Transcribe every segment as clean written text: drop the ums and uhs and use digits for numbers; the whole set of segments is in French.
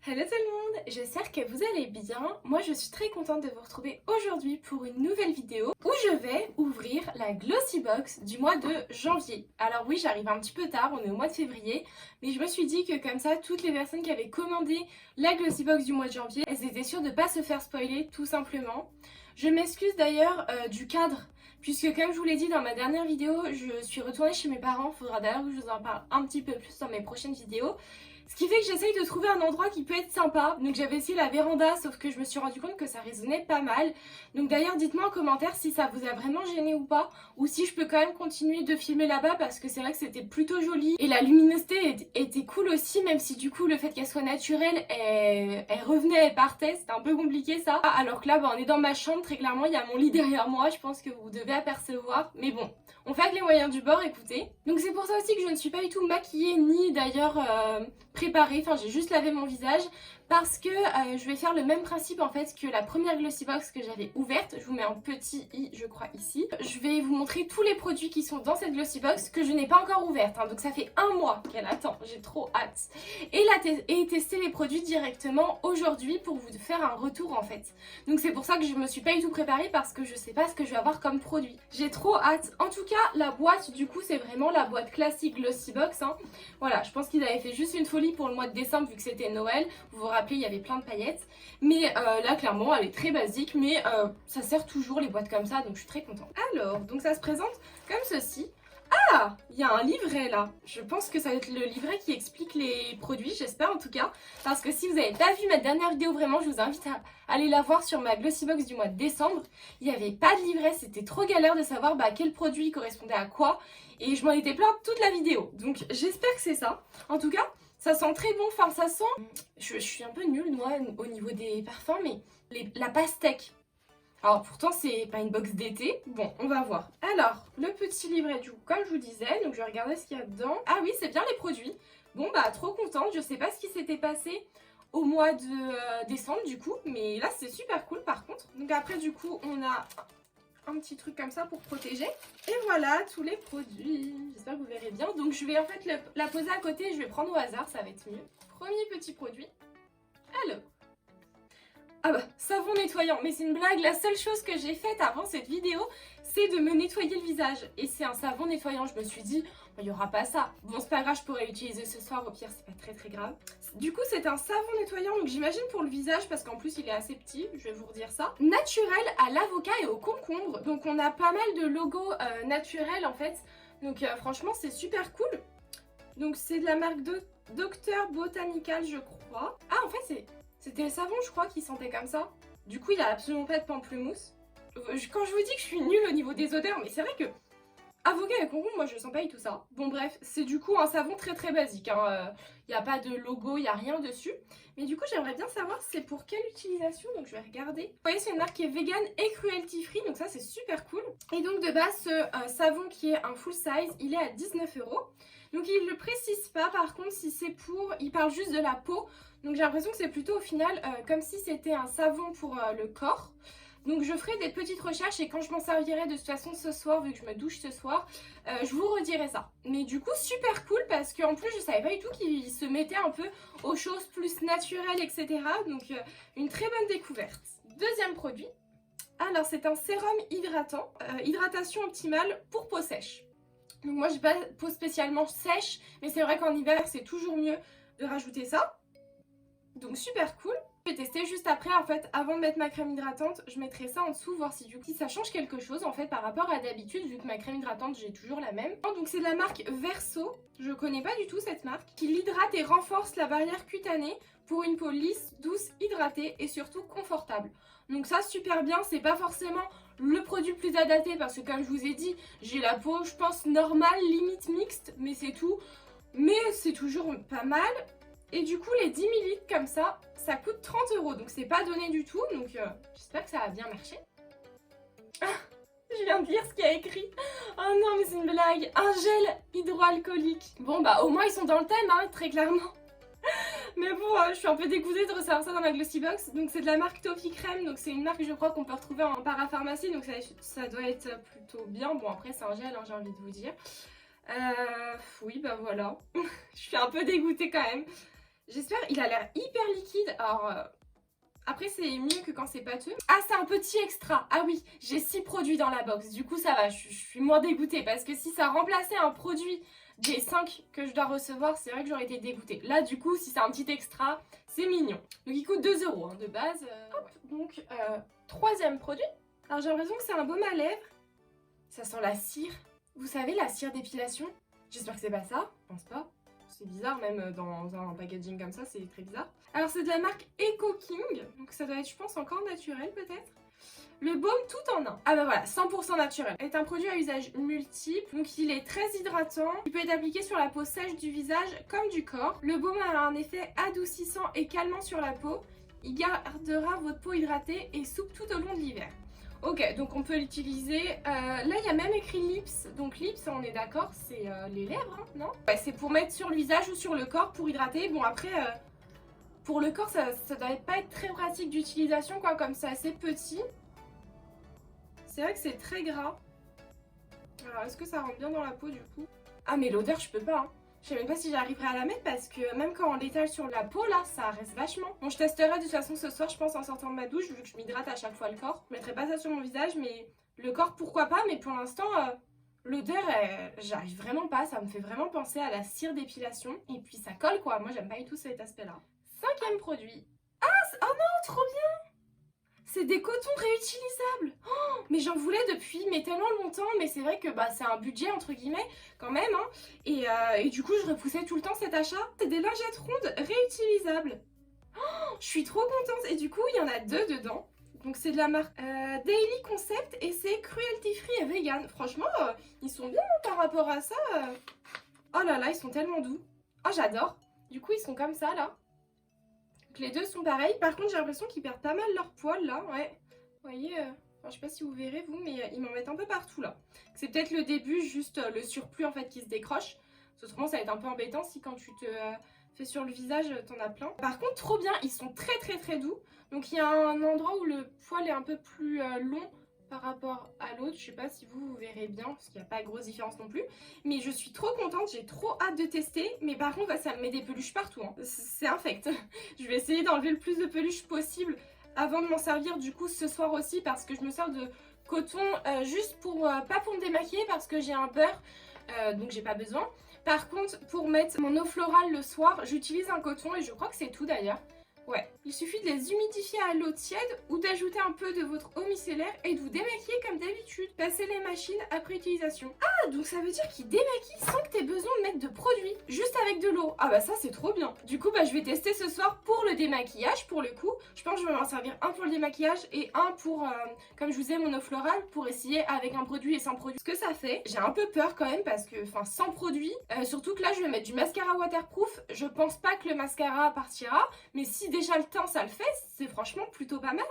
Hello tout le monde, j'espère que vous allez bien. Moi je suis très contente de vous retrouver aujourd'hui pour une nouvelle vidéo où je vais ouvrir la Glossy Box du mois de janvier. Alors oui, j'arrive un petit peu tard, on est au mois de février, mais je me suis dit que comme ça, toutes les personnes qui avaient commandé la Glossy Box du mois de janvier, elles étaient sûres de ne pas se faire spoiler tout simplement. Je m'excuse d'ailleurs du cadre, puisque comme je vous l'ai dit dans ma dernière vidéo, je suis retournée chez mes parents. Faudra d'ailleurs que je vous en parle un petit peu plus dans mes prochaines vidéos. Ce qui fait que j'essaye de trouver un endroit qui peut être sympa. Donc j'avais essayé la véranda, sauf que je me suis rendu compte que ça résonnait pas mal. Donc d'ailleurs dites-moi en commentaire si ça vous a vraiment gêné ou pas, ou si je peux quand même continuer de filmer là-bas, parce que c'est vrai que c'était plutôt joli. Et la luminosité était cool aussi, même si du coup le fait qu'elle soit naturelle, elle revenait, elle partait. C'était un peu compliqué ça. Alors que là on est dans ma chambre, très clairement il y a mon lit derrière moi, je pense que vous devez apercevoir. Mais bon, on fait avec les moyens du bord, écoutez. Donc c'est pour ça aussi que je ne suis pas du tout maquillée, ni d'ailleurs préparée, enfin j'ai juste lavé mon visage, parce que je vais faire le même principe en fait que la première Glossy Box que j'avais ouverte. Je vous mets en petit i, je crois, ici. Je vais vous montrer tous les produits qui sont dans cette Glossy Box que je n'ai pas encore ouverte, hein. Donc ça fait un mois qu'elle attend, j'ai trop hâte. Et tester les produits directement aujourd'hui pour vous faire un retour en fait. Donc c'est pour ça que je me suis pas du tout préparée, parce que je sais pas ce que je vais avoir comme produit. J'ai trop hâte. En tout cas, la boîte du coup c'est vraiment la boîte classique Glossy Box, hein. Voilà, je pense qu'ils avaient fait juste une folie pour le mois de décembre vu que c'était Noël. Vous vous rappelez, il y avait plein de paillettes. Mais là, clairement, elle est très basique, mais ça sert toujours les boîtes comme ça, donc je suis très contente. Alors, donc ça se présente comme ceci. Ah, il y a un livret là. Je pense que ça va être le livret qui explique les produits, j'espère en tout cas. Parce que si vous n'avez pas vu ma dernière vidéo, vraiment, je vous invite à aller la voir sur ma Glossy Box du mois de décembre. Il n'y avait pas de livret, c'était trop galère de savoir quel produit correspondait à quoi. Et je m'en étais plainte toute la vidéo. Donc j'espère que c'est ça. En tout cas, ça sent très bon. Enfin, ça sent... Je suis un peu nulle, moi, au niveau des parfums, mais la pastèque. Alors pourtant c'est pas une box d'été, bon on va voir. Alors le petit livret du coup comme je vous disais, donc je vais regarder ce qu'il y a dedans. Ah oui, c'est bien les produits. Bon bah trop contente, je sais pas ce qui s'était passé au mois de décembre du coup, mais là c'est super cool par contre. Donc après du coup on a un petit truc comme ça pour protéger. Et voilà tous les produits, j'espère que vous verrez bien. Donc je vais en fait la poser à côté et je vais prendre au hasard, ça va être mieux. Premier petit produit. Alors. Ah bah, savon nettoyant, mais c'est une blague, la seule chose que j'ai faite avant cette vidéo, c'est de me nettoyer le visage. Et c'est un savon nettoyant, je me suis dit, il n'y aura pas ça. Bon, c'est pas grave, je pourrais l'utiliser ce soir, au pire, c'est pas très grave. Du coup, c'est un savon nettoyant, donc j'imagine pour le visage, parce qu'en plus, il est assez petit, je vais vous redire ça. Naturel à l'avocat et au concombre, donc on a pas mal de logos naturels en fait. Donc franchement, c'est super cool. Donc c'est de la marque Dr Botanical, je crois. Ah, en fait, c'était le savon, je crois, qui sentait comme ça. Du coup, il a absolument pas de pamplemousse. Quand je vous dis que je suis nulle au niveau des odeurs, mais c'est vrai que avocat et concombre, moi je sens pas du tout ça. Bon bref, c'est du coup un savon très basique, hein. Y a pas de logo, y a rien dessus. Mais du coup, j'aimerais bien savoir c'est pour quelle utilisation, donc je vais regarder. Vous voyez, c'est une marque qui est vegan et cruelty free, donc ça c'est super cool. Et donc de base, ce savon qui est un full size, il est à 19 €. Donc il ne précise pas par contre si c'est pour... Il parle juste de la peau. Donc j'ai l'impression que c'est plutôt au final comme si c'était un savon pour le corps. Donc je ferai des petites recherches et quand je m'en servirai de toute façon ce soir, vu que je me douche ce soir, je vous redirai ça. Mais du coup super cool parce qu'en plus je savais pas du tout qu'il se mettait un peu aux choses plus naturelles, etc. Donc une très bonne découverte. Deuxième produit. Alors c'est un sérum hydratant, hydratation optimale pour peau sèche. Donc moi j'ai pas peau spécialement sèche, mais c'est vrai qu'en hiver c'est toujours mieux de rajouter ça. Donc super cool. Je vais tester juste après, en fait, avant de mettre ma crème hydratante, je mettrai ça en dessous, voir si du coup ça change quelque chose en fait par rapport à d'habitude, vu que ma crème hydratante j'ai toujours la même. Donc c'est de la marque Verso, je connais pas du tout cette marque, qui l'hydrate et renforce la barrière cutanée pour une peau lisse, douce, hydratée et surtout confortable. Donc ça super bien, c'est pas forcément le produit le plus adapté parce que comme je vous ai dit, j'ai la peau je pense normale, limite mixte, mais c'est tout. Mais c'est toujours pas mal. Et du coup les 10 ml comme ça coûte 30 €, donc c'est pas donné du tout, donc j'espère que ça va bien marcher. Ah, je viens de lire ce qu'il y a écrit. Oh non mais c'est une blague. Un gel hydroalcoolique. Bon bah au moins ils sont dans le thème, hein, très clairement. Mais bon, je suis un peu dégoûtée de recevoir ça dans ma Glossy Box. Donc c'est de la marque Toffee Crème, donc c'est une marque je crois qu'on peut retrouver en parapharmacie, donc ça doit être plutôt bien. Bon après c'est un gel, hein, j'ai envie de vous dire. Oui bah voilà. Je suis un peu dégoûtée quand même. J'espère, il a l'air hyper liquide. Alors, après c'est mieux que quand c'est pâteux. Ah, c'est un petit extra. Ah oui, j'ai 6 produits dans la box. Du coup ça va, je suis moins dégoûtée. Parce que si ça remplaçait un produit des 5 que je dois recevoir, c'est vrai que j'aurais été dégoûtée. Là du coup, si c'est un petit extra, c'est mignon. Donc il coûte 2 € hein, de base. Hop, donc, troisième produit. Alors j'ai l'impression que c'est un baume à lèvres. Ça sent la cire. Vous savez, la cire d'épilation? J'espère que c'est pas ça. Je pense pas. C'est bizarre, même dans un packaging comme ça, c'est très bizarre. Alors c'est de la marque Eco King. Donc ça doit être, je pense, encore naturel peut-être. Le baume tout en un. Ah bah voilà, 100% naturel. Est un produit à usage multiple, donc il est très hydratant. Il peut être appliqué sur la peau sèche du visage comme du corps. Le baume a un effet adoucissant et calmant sur la peau. Il gardera votre peau hydratée et souple tout au long de l'hiver. Ok, donc on peut l'utiliser. Là, il y a même écrit lips. Donc lips, on est d'accord, c'est les lèvres, hein, non? Ouais, c'est pour mettre sur le visage ou sur le corps pour hydrater. Bon, après, pour le corps, ça doit pas être très pratique d'utilisation, quoi, comme c'est assez petit. C'est vrai que c'est très gras. Alors, est-ce que ça rentre bien dans la peau, du coup? Ah, mais l'odeur, je peux pas, hein. Je sais même pas si j'arriverai à la mettre parce que même quand on l'étale sur la peau, là, ça reste vachement. Bon, je testerai de toute façon ce soir, je pense, en sortant de ma douche, vu que je m'hydrate à chaque fois le corps. Je mettrai pas ça sur mon visage, mais le corps, pourquoi pas. Mais pour l'instant, l'odeur, j'arrive vraiment pas. Ça me fait vraiment penser à la cire d'épilation. Et puis ça colle, quoi. Moi, j'aime pas du tout cet aspect-là. Cinquième produit. Ah, oh non, trop bien! C'est des cotons réutilisables. Oh, mais j'en voulais depuis mais tellement longtemps. Mais c'est vrai que bah, c'est un budget entre guillemets quand même. Hein. Et du coup je repoussais tout le temps cet achat. C'est des lingettes rondes réutilisables. Oh, je suis trop contente. Et du coup il y en a 2 dedans. Donc c'est de la marque Daily Concept et c'est cruelty free et vegan. Franchement ils sont bien par rapport à ça. Oh là là, ils sont tellement doux. Oh j'adore. Du coup ils sont comme ça là. Donc les deux sont pareils. Par contre, j'ai l'impression qu'ils perdent pas mal leur poil là. Ouais. Vous voyez, enfin, je sais pas si vous verrez vous, mais ils m'en mettent un peu partout là. C'est peut-être le début, juste le surplus en fait qui se décroche. Parce que autrement, ça va être un peu embêtant si quand tu te fais sur le visage, t'en as plein. Par contre, trop bien. Ils sont très très très doux. Donc il y a un endroit où le poil est un peu plus long par rapport à l'autre. Je sais pas si vous verrez bien parce qu'il n'y a pas de grosse différence non plus. Mais je suis trop contente, j'ai trop hâte de tester. Mais par contre, ça me met des peluches partout. Hein. C'est infect. Je vais essayer d'enlever le plus de peluches possible avant de m'en servir du coup ce soir aussi parce que je me sers de coton juste pour, pas pour me démaquiller parce que j'ai un beurre donc j'ai pas besoin. Par contre, pour mettre mon eau florale le soir, j'utilise un coton et je crois que c'est tout d'ailleurs. Ouais, il suffit de les humidifier à l'eau tiède ou d'ajouter un peu de votre eau micellaire et de vous démaquiller comme d'habitude. Passez les machines après utilisation. Ah, donc ça veut dire qu'il démaquille sans que tu aies besoin de mettre de produit, juste avec de l'eau. Ah bah ça c'est trop bien. Du coup bah je vais tester ce soir pour le démaquillage pour le coup. Je pense que je vais m'en servir un pour le démaquillage et un pour, comme je vous ai mon eau florale, pour essayer avec un produit et sans produit. Ce que ça fait, j'ai un peu peur quand même parce que, enfin sans produit, surtout que là je vais mettre du mascara waterproof. Je pense pas que le mascara partira, mais si déjà le temps ça le fait, c'est franchement plutôt pas mal.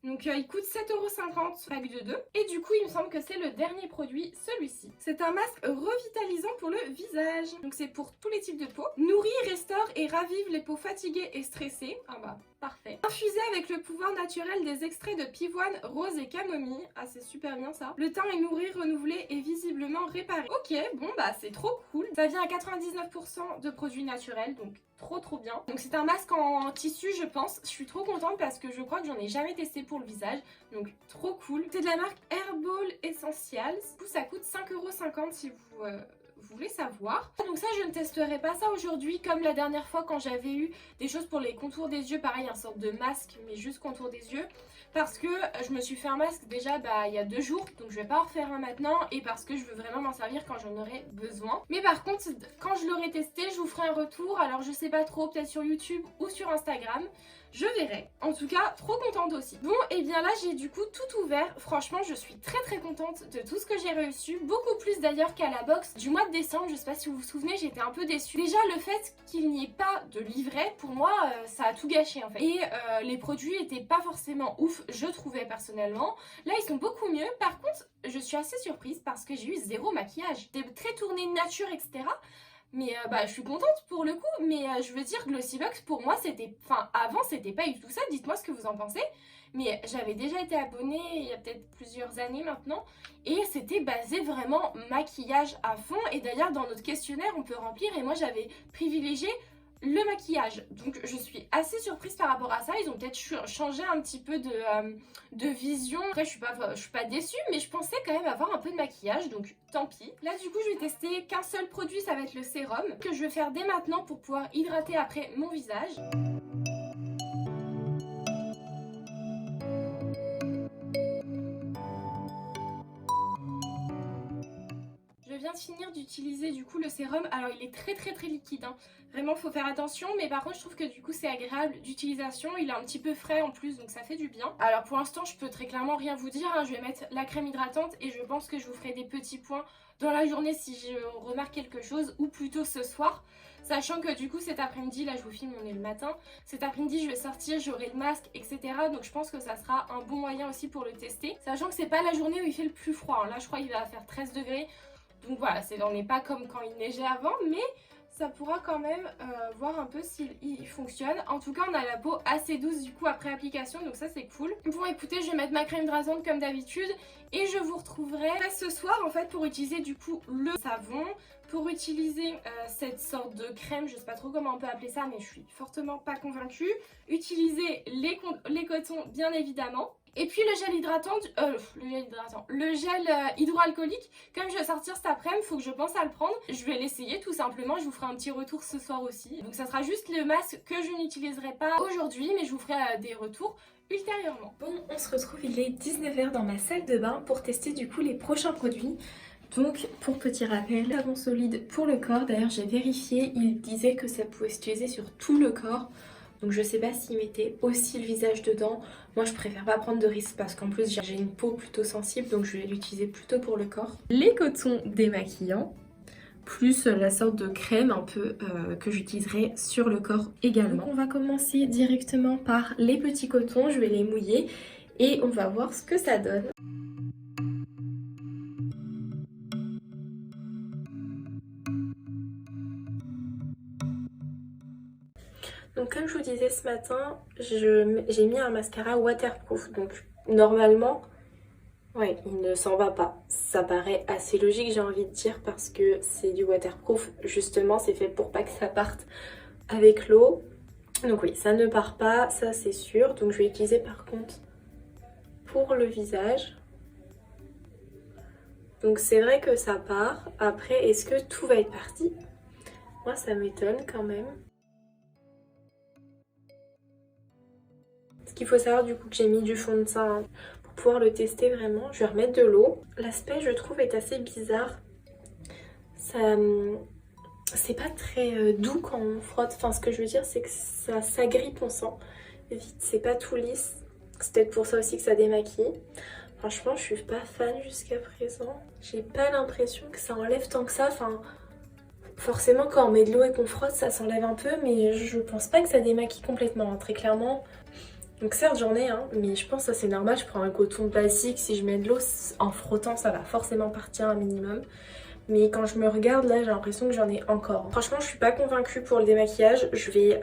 Donc il coûte 7,50 € pack de 2. Et du coup il me semble que c'est le dernier produit, celui-ci. C'est un masque revitalisant pour le visage. Donc c'est pour tous les types de peau. Nourrit, restaure et ravive les peaux fatiguées et stressées. Ah bah parfait. Infusé avec le pouvoir naturel des extraits de pivoine, rose et camomille. Ah c'est super bien ça. Le teint est nourri, renouvelé et visiblement réparé. Ok, bon bah c'est trop cool. Ça vient à 99% de produits naturels, donc trop bien. Donc c'est un masque en tissu je pense. Je suis trop contente parce que je crois que j'en ai jamais testé pour le visage. Donc trop cool. C'est de la marque Herbal Essentials. Du coup ça coûte 5,50 € si vous voulez savoir. Donc ça je ne testerai pas ça aujourd'hui comme la dernière fois quand j'avais eu des choses pour les contours des yeux. Pareil, un sorte de masque mais juste contour des yeux. Parce que je me suis fait un masque déjà il y a 2 jours, donc je vais pas en refaire un maintenant et parce que je veux vraiment m'en servir quand j'en aurai besoin. Mais par contre, quand je l'aurai testé, je vous ferai un retour, alors je sais pas trop, peut-être sur YouTube ou sur Instagram. Je verrai. En tout cas, trop contente aussi. Bon, et bien là, j'ai du coup tout ouvert. Franchement, je suis très contente de tout ce que j'ai reçu. Beaucoup plus d'ailleurs qu'à la box du mois de décembre. Je sais pas si vous vous souvenez, j'étais un peu déçue. Déjà, le fait qu'il n'y ait pas de livret, pour moi, ça a tout gâché en fait. Et les produits étaient pas forcément ouf, je trouvais personnellement. Là, ils sont beaucoup mieux. Par contre, je suis assez surprise parce que j'ai eu 0 maquillage. J'étais très tournée nature, etc. Mais bah je suis contente pour le coup, mais je veux dire Glossybox pour moi c'était, enfin avant c'était pas du tout ça, dites-moi ce que vous en pensez. Mais j'avais déjà été abonnée il y a peut-être plusieurs années maintenant et c'était basé vraiment maquillage à fond. Et d'ailleurs dans notre questionnaire on peut remplir et moi j'avais privilégié le maquillage. Donc je suis assez surprise par rapport à ça. Ils ont peut-être changé un petit peu de vision. Après je suis pas déçue, mais je pensais quand même avoir un peu de maquillage, donc tant pis. Là du coup je vais tester qu'un seul produit, ça va être le sérum, que je vais faire dès maintenant pour pouvoir hydrater après mon visage. Je viens de finir d'utiliser du coup le sérum. Alors il est très liquide, hein. Vraiment faut faire attention, mais par contre je trouve que du coup c'est agréable d'utilisation. Il est un petit peu frais en plus, donc ça fait du bien. Alors pour l'instant je peux très clairement rien vous dire, hein. Je vais mettre la crème hydratante et je pense que je vous ferai des petits points dans la journée si je remarque quelque chose, ou plutôt ce soir. Sachant que du coup cet après-midi, là je vous filme, on est le matin, cet après-midi je vais sortir, j'aurai le masque, etc. Donc je pense que ça sera un bon moyen aussi pour le tester. Sachant que c'est pas la journée où il fait le plus froid, hein. Là je crois qu'il va faire 13 degrés. Donc voilà, on n'est pas comme quand il neigeait avant, mais ça pourra quand même voir un peu s'il fonctionne. En tout cas, on a la peau assez douce du coup après application, donc ça c'est cool. Bon écoutez, je vais mettre ma crème hydratante comme d'habitude et je vous retrouverai ce soir en fait pour utiliser du coup le savon, pour utiliser cette sorte de crème, je sais pas trop comment on peut appeler ça, mais je suis fortement pas convaincue. Utiliser les cotons bien évidemment. Et puis le gel hydratant, le gel hydroalcoolique, comme je vais sortir cet après-midi, il faut que je pense à le prendre. Je vais l'essayer tout simplement, je vous ferai un petit retour ce soir aussi. Donc ça sera juste le masque que je n'utiliserai pas aujourd'hui, mais je vous ferai des retours ultérieurement. Bon, on se retrouve, il est 19h dans ma salle de bain pour tester du coup les prochains produits. Donc pour petit rappel, savon solide pour le corps, d'ailleurs j'ai vérifié, il disait que ça pouvait s'utiliser sur tout le corps. Donc je sais pas s'ils mettaient aussi le visage dedans. Moi je préfère pas prendre de risques parce qu'en plus j'ai une peau plutôt sensible, donc je vais l'utiliser plutôt pour le corps. Les cotons démaquillants, plus la sorte de crème un peu que j'utiliserai sur le corps également. Donc on va commencer directement par les petits cotons, je vais les mouiller et on va voir ce que ça donne. Donc comme je vous disais ce matin, j'ai mis un mascara waterproof. Donc normalement, ouais, il ne s'en va pas. Ça paraît assez logique, j'ai envie de dire, parce que c'est du waterproof. Justement, c'est fait pour pas que ça parte avec l'eau. Donc oui, ça ne part pas, ça c'est sûr. Donc je vais utiliser par contre pour le visage. Donc c'est vrai que ça part. Après, est-ce que tout va être parti? Moi, ça m'étonne quand même. Ce qu'il faut savoir du coup que j'ai mis du fond de teint pour pouvoir le tester vraiment. Je vais remettre de l'eau. L'aspect je trouve est assez bizarre. Ça, c'est pas très doux quand on frotte. Enfin ce que je veux dire c'est que ça s'agrippe, on sent vite. C'est pas tout lisse. C'est peut-être pour ça aussi que ça démaquille. Franchement je suis pas fan jusqu'à présent. J'ai pas l'impression que ça enlève tant que ça. Enfin forcément quand on met de l'eau et qu'on frotte ça s'enlève un peu. Mais je pense pas que ça démaquille complètement, hein, très clairement. Donc certes j'en ai mais je pense que ça c'est normal, je prends un coton basique, si je mets de l'eau en frottant ça va forcément partir un minimum. Mais quand je me regarde là j'ai l'impression que j'en ai encore. Franchement je suis pas convaincue pour le démaquillage, je vais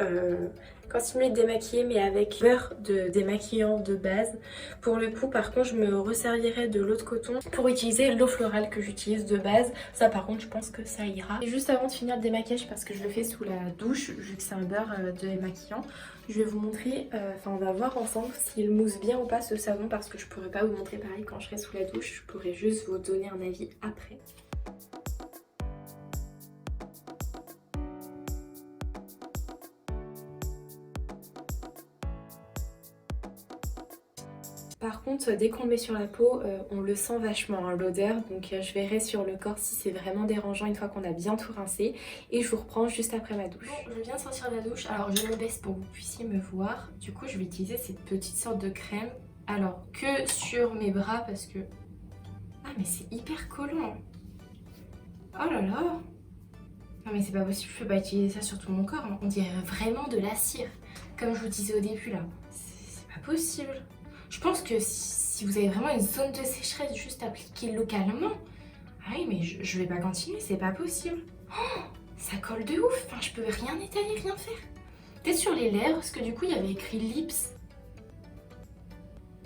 continuer de démaquiller mais avec beurre de démaquillant de base. Pour le coup par contre je me resservirai de l'eau de coton pour utiliser l'eau florale que j'utilise de base. Ça par contre je pense que ça ira. Et juste avant de finir le démaquillage parce que je le fais sous la douche vu que c'est un beurre de démaquillant, je vais vous montrer, on va voir ensemble s'il mousse bien ou pas ce savon parce que je pourrais pas vous montrer pareil quand je serai sous la douche, je pourrais juste vous donner un avis après. Par contre, dès qu'on le met sur la peau, on le sent vachement, hein, l'odeur. Donc je verrai sur le corps si c'est vraiment dérangeant une fois qu'on a bien tout rincé. Et je vous reprends juste après ma douche. Bon, je viens de sortir de la douche. Alors je me baisse pour que vous puissiez me voir. Du coup, je vais utiliser cette petite sorte de crème. Alors que sur mes bras parce que... Ah mais c'est hyper collant. Oh là là. Non mais c'est pas possible, je peux pas utiliser ça sur tout mon corps. Hein. On dirait vraiment de la cire. Comme je vous disais au début là. C'est pas possible. Je pense que si vous avez vraiment une zone de sécheresse, juste appliquez localement. Ah oui, mais je vais pas continuer, c'est pas possible. Oh, ça colle de ouf. Enfin, je peux rien étaler, rien faire. Peut-être sur les lèvres, parce que du coup, il y avait écrit lips.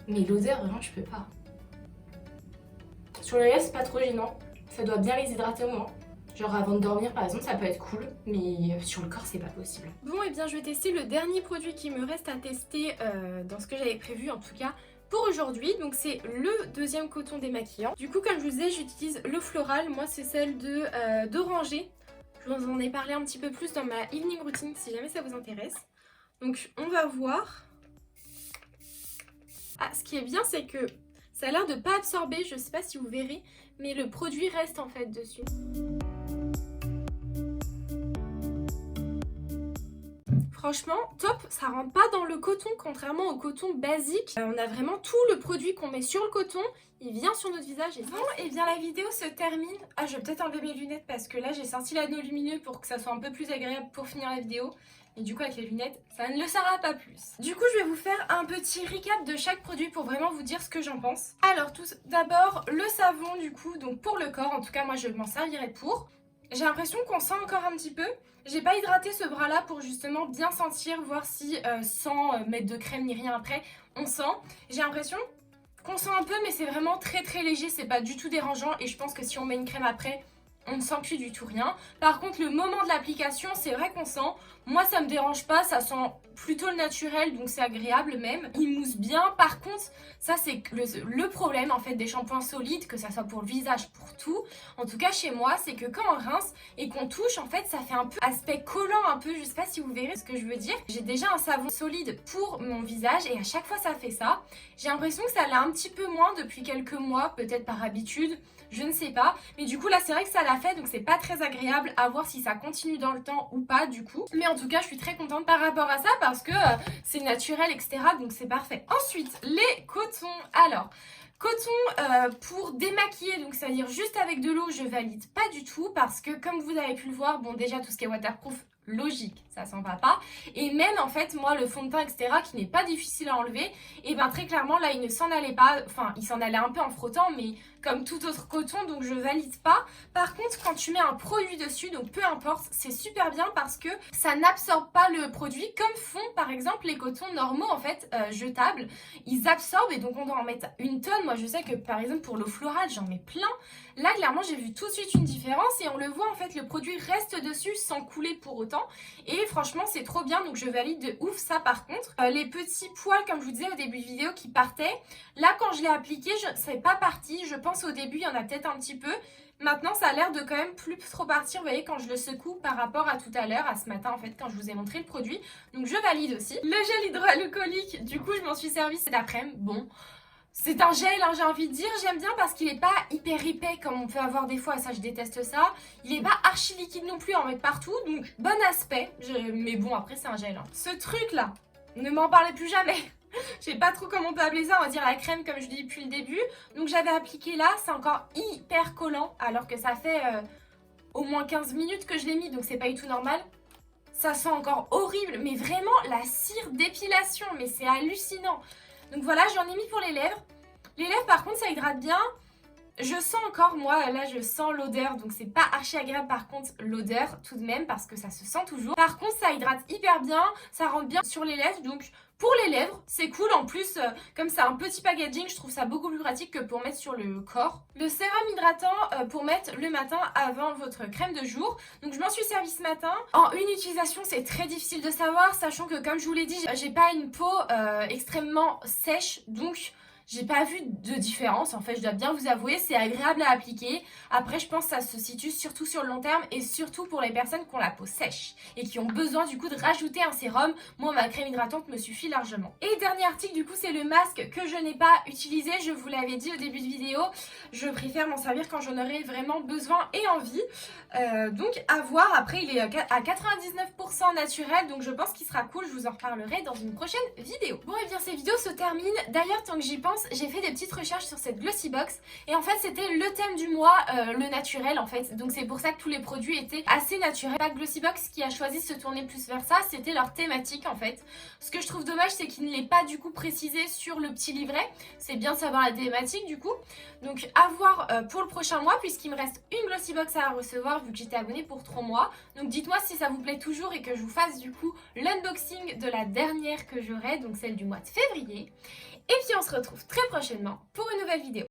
Mais l'odeur, vraiment, je peux pas. Sur les lèvres, c'est pas trop gênant. Ça doit bien les hydrater au moins. Genre avant de dormir par exemple, ça peut être cool, mais sur le corps c'est pas possible. Bon et bien je vais tester le dernier produit qui me reste à tester dans ce que j'avais prévu en tout cas pour aujourd'hui. Donc c'est le deuxième coton démaquillant. Du coup comme je vous disais, j'utilise l'eau florale, moi c'est celle d'Oranger. Je vous en ai parlé un petit peu plus dans ma evening routine si jamais ça vous intéresse. Donc on va voir. Ah, ce qui est bien c'est que ça a l'air de pas absorber, je sais pas si vous verrez, mais le produit reste en fait dessus. Franchement, top, ça rentre pas dans le coton, contrairement au coton basique. On a vraiment tout le produit qu'on met sur le coton, il vient sur notre visage. Et bon, et bien la vidéo se termine. Ah, je vais peut-être enlever mes lunettes parce que là j'ai sorti l'anneau lumineux pour que ça soit un peu plus agréable pour finir la vidéo. Et du coup avec les lunettes, ça ne le sera pas plus. Du coup je vais vous faire un petit recap de chaque produit pour vraiment vous dire ce que j'en pense. Alors tout d'abord le savon du coup, donc pour le corps, en tout cas moi je m'en servirai pour. J'ai l'impression qu'on sent encore un petit peu. J'ai pas hydraté ce bras là pour justement bien sentir, voir si sans mettre de crème ni rien après, on sent. J'ai l'impression qu'on sent un peu mais c'est vraiment très très léger, c'est pas du tout dérangeant et je pense que si on met une crème après, on ne sent plus du tout rien. Par contre le moment de l'application, c'est vrai qu'on sent. Moi ça me dérange pas, ça sent plutôt le naturel donc c'est agréable même. Il mousse bien. Par contre ça c'est le problème en fait des shampoings solides, que ça soit pour le visage, pour tout. En tout cas chez moi c'est que quand on rince et qu'on touche en fait ça fait un peu aspect collant un peu. Je sais pas si vous verrez ce que je veux dire. J'ai déjà un savon solide pour mon visage et à chaque fois ça fait ça. J'ai l'impression que ça l'a un petit peu moins depuis quelques mois, peut-être par habitude. Je ne sais pas, mais du coup là c'est vrai que ça l'a fait donc c'est pas très agréable à voir si ça continue dans le temps ou pas du coup. Mais en tout cas je suis très contente par rapport à ça parce que c'est naturel etc, donc c'est parfait. Ensuite les cotons, alors coton pour démaquiller, donc c'est à dire juste avec de l'eau, je valide pas du tout parce que comme vous avez pu le voir, bon déjà tout ce qui est waterproof, logique, ça s'en va pas. Et même en fait moi le fond de teint etc qui n'est pas difficile à enlever, et ben très clairement là il ne s'en allait pas, enfin il s'en allait un peu en frottant mais comme tout autre coton donc je valide pas. Par contre quand tu mets un produit dessus, donc peu importe, c'est super bien parce que ça n'absorbe pas le produit comme font par exemple les cotons normaux en fait jetables, ils absorbent et donc on doit en mettre une tonne. Moi je sais que par exemple pour l'eau florale j'en mets plein. Là clairement j'ai vu tout de suite une différence et on le voit en fait, le produit reste dessus sans couler pour autant et franchement c'est trop bien donc je valide de ouf ça. Par contre les petits poils comme je vous disais au début de vidéo qui partaient, là quand je l'ai appliqué c'est pas parti. Je pense au début il y en a peut-être un petit peu, maintenant ça a l'air de quand même plus trop partir, vous voyez quand je le secoue par rapport à tout à l'heure, à ce matin en fait quand je vous ai montré le produit, donc je valide aussi. Le gel hydroalcoolique du coup je m'en suis servi cet après-midi, bon c'est un gel hein, j'ai envie de dire, j'aime bien parce qu'il est pas hyper épais comme on peut avoir des fois et ça je déteste ça. Il est pas archi liquide non plus à en mettre partout, donc bon aspect, mais bon après c'est un gel hein. Ce truc là, ne m'en parlez plus jamais. Je sais pas trop comment on peut appeler ça, on va dire la crème comme je dis depuis le début. Donc j'avais appliqué là, c'est encore hyper collant alors que ça fait au moins 15 minutes que je l'ai mis donc c'est pas du tout normal. Ça sent encore horrible, mais vraiment la cire d'épilation, mais c'est hallucinant. Donc voilà, j'en ai mis pour les lèvres. Les lèvres par contre ça hydrate bien. Je sens encore, moi là je sens l'odeur, donc c'est pas archi agréable par contre l'odeur tout de même parce que ça se sent toujours. Par contre ça hydrate hyper bien, ça rentre bien sur les lèvres, donc pour les lèvres c'est cool. En plus comme c'est un petit packaging, je trouve ça beaucoup plus pratique que pour mettre sur le corps. Le sérum hydratant pour mettre le matin avant votre crème de jour, donc je m'en suis servi ce matin. En une utilisation c'est très difficile de savoir, sachant que comme je vous l'ai dit j'ai pas une peau extrêmement sèche, donc j'ai pas vu de différence en fait, je dois bien vous avouer, c'est agréable à appliquer. Après je pense que ça se situe surtout sur le long terme et surtout pour les personnes qui ont la peau sèche et qui ont besoin du coup de rajouter un sérum. Moi ma crème hydratante me suffit largement. Et dernier article du coup c'est le masque que je n'ai pas utilisé, je vous l'avais dit au début de vidéo, je préfère m'en servir quand j'en aurai vraiment besoin et envie. Donc à voir, après il est à 99% naturel donc je pense qu'il sera cool, je vous en reparlerai dans une prochaine vidéo. Bon et bien ces vidéos se terminent, d'ailleurs tant que j'y pense j'ai fait des petites recherches sur cette Glossy Box et en fait c'était le thème du mois, le naturel en fait, donc c'est pour ça que tous les produits étaient assez naturels. Pas Glossy Box qui a choisi de se tourner plus vers ça, c'était leur thématique en fait. Ce que je trouve dommage c'est qu'il ne l'ait pas du coup précisé sur le petit livret, c'est bien de savoir la thématique du coup. Donc à voir pour le prochain mois puisqu'il me reste une Glossy Box à recevoir vu que j'étais abonnée pour 3 mois. Donc dites-moi si ça vous plaît toujours et que je vous fasse du coup l'unboxing de la dernière que j'aurai, donc celle du mois de février. Et puis on se retrouve très prochainement pour une nouvelle vidéo.